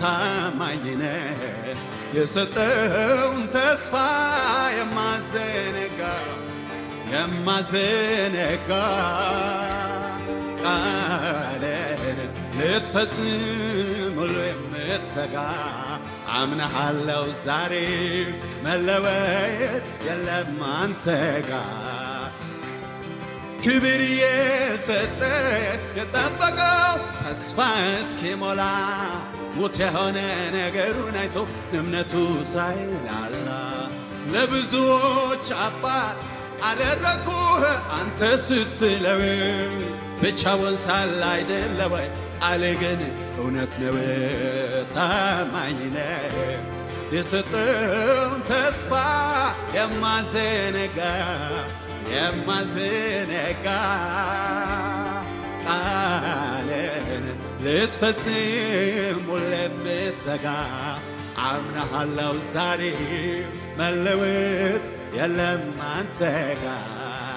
ታማኝ ነህ የሰጠውን ተስፋ የማዘነጋ ቃልን ልትፈጽም ሁሉ የምትተጋ አምነሃለው ዛሬ መለወጥ የለም አንተ ጋር ክብር የሰጠ የጠበቀው ተስፋ እስኪሞላ ሙት የሆነ ነገሩን አይቶ እምነቱ ሳይላላ ለብዙዎች አባት አደረግኩህ አንተ ስትለው ብቻውን ሳለ አይደለ ወይ ቃል ግን እውነት ነው ታማኝ ነህ የሰጠውን ተስፋ የማዘነጋ ቃልን ልትፈጽም ሁሌ የምትተጋ አምነሃለው ዛሬ መለወጥ የለም አንተ ጋር